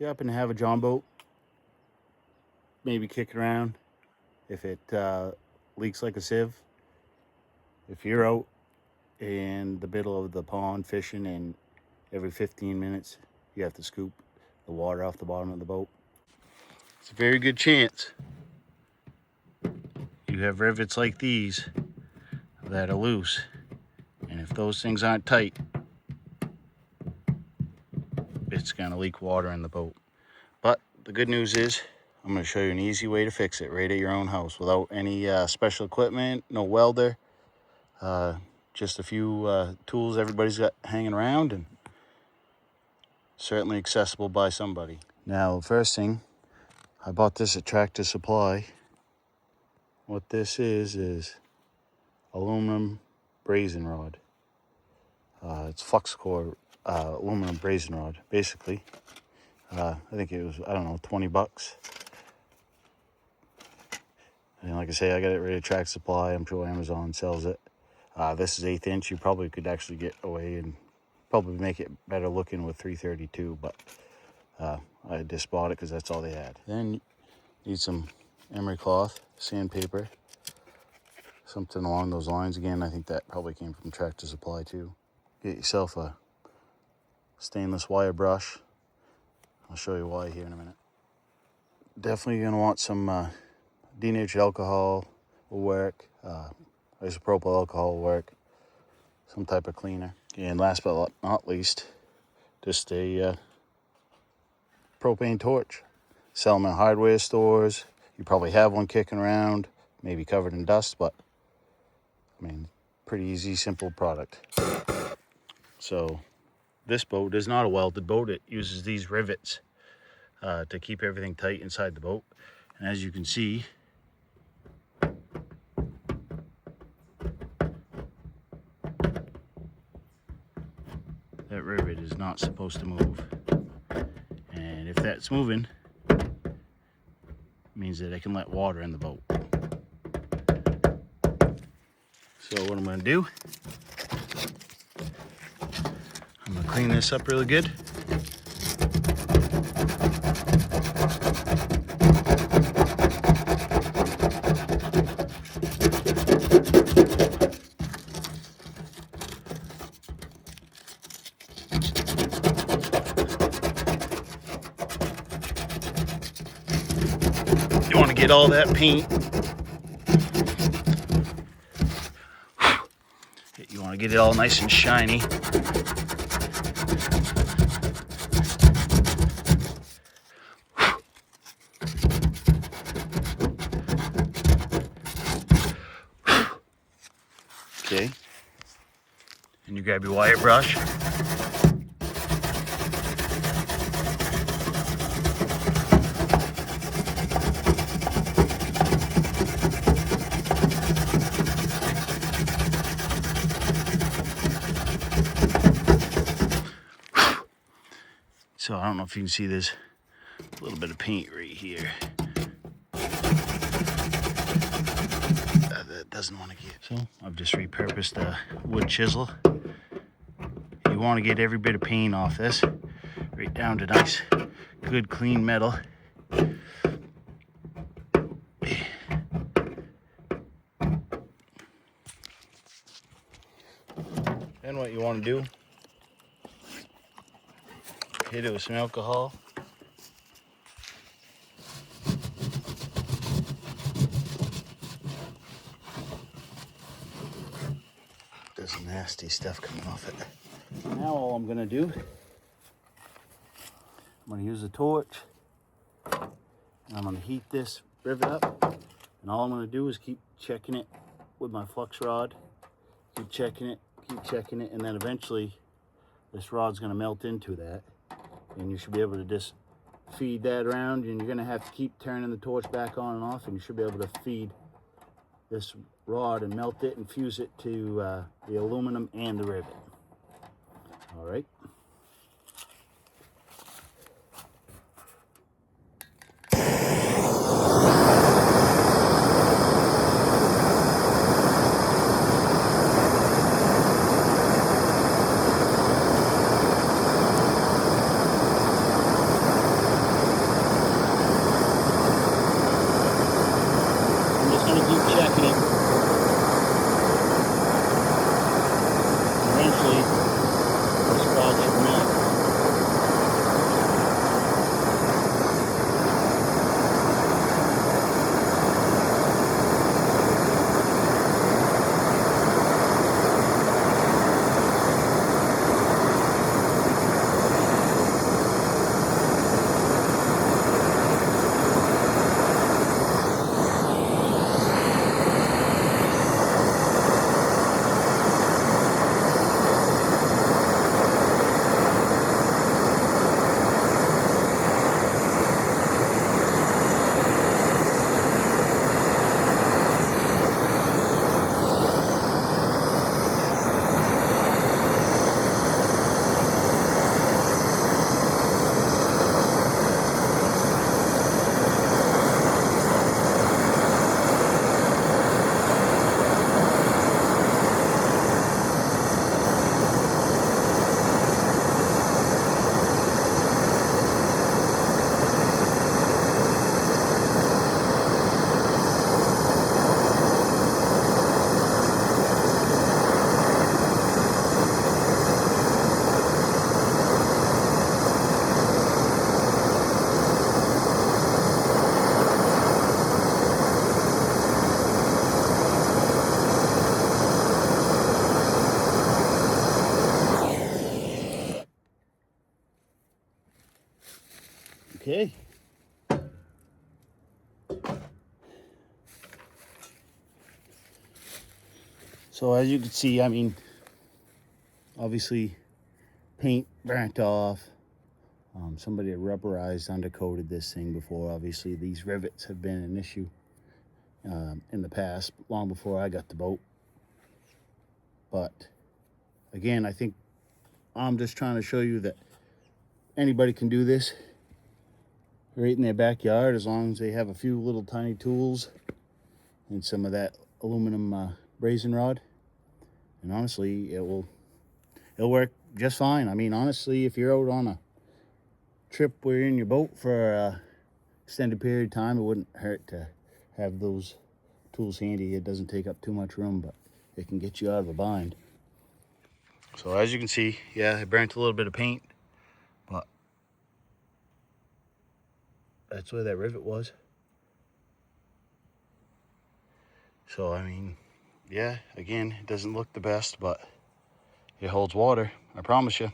you happen to have a John boat, maybe kick it around. If it leaks like a sieve, if you're out in the middle of the pond fishing and every 15 minutes you have to scoop the water off the bottom of the boat, it's a very good chance you have rivets like these that are loose. And if those things aren't tight, it's gonna leak water in the boat. But the good news is I'm gonna show you an easy way to fix it right at your own house without any special equipment, no welder, just a few tools everybody's got hanging around, and certainly accessible by somebody. Now, first thing, I bought this at Tractor Supply. What this is aluminum brazen rod. It's flux core aluminum brazen rod, basically. I think it was, I don't know, 20 bucks. And like I say, I got it right at Tractor Supply. I'm sure Amazon sells it. This is 1/8 inch. You probably could actually get away and probably make it better looking with 332, but I just bought it because that's all they had. Then you need some emery cloth, sandpaper, something along those lines. Again, I think that probably came from Tractor Supply too. Get yourself a stainless wire brush. I'll show you why here in a minute. Definitely gonna want some denatured alcohol will work. Isopropyl alcohol will work. Some type of cleaner. And last but not least, just a propane torch. Sell them in hardware stores. You probably have one kicking around, maybe covered in dust, but I mean, pretty easy, simple product. So this boat is not a welded boat. It uses these rivets to keep everything tight inside the boat. And as you can see, that rivet is not supposed to move. And if that's moving, it means that it can let water in the boat. So what I'm going to do, I'm going to clean this up really good. You want to get all that paint. You want to get it all nice and shiny. Okay. And you grab your wire brush. So I don't know if you can see this, a little bit of paint right here. That doesn't want to get. So I've just repurposed a wood chisel. You want to get every bit of paint off this, right down to nice, good, clean metal. Then what you want to do, hit it with some alcohol. There's some nasty stuff coming off it. Now all I'm gonna do, I'm gonna use a torch, and I'm gonna heat this rivet up, and all I'm gonna do is keep checking it with my flux rod, keep checking it, and then eventually this rod's gonna melt into that, and you should be able to just feed that around, and you're gonna have to keep turning the torch back on and off, and you should be able to feed this rod and melt it and fuse it to the aluminum and the rivet. All right. Okay. So as you can see, I mean, obviously paint burnt off. Somebody had rubberized, undercoated this thing before. Obviously these rivets have been an issue in the past, long before I got the boat. But again, I think I'm just trying to show you that anybody can do this right in their backyard, as long as they have a few little tiny tools and some of that aluminum brazen rod. And honestly, it'll work just fine. I mean, honestly, if you're out on a trip where you're in your boat for a extended period of time, it wouldn't hurt to have those tools handy. It doesn't take up too much room, but it can get you out of a bind. So as you can see, yeah, I burnt a little bit of paint, but that's where that rivet was. So I mean, yeah, again, it doesn't look the best, but it holds water, I promise you.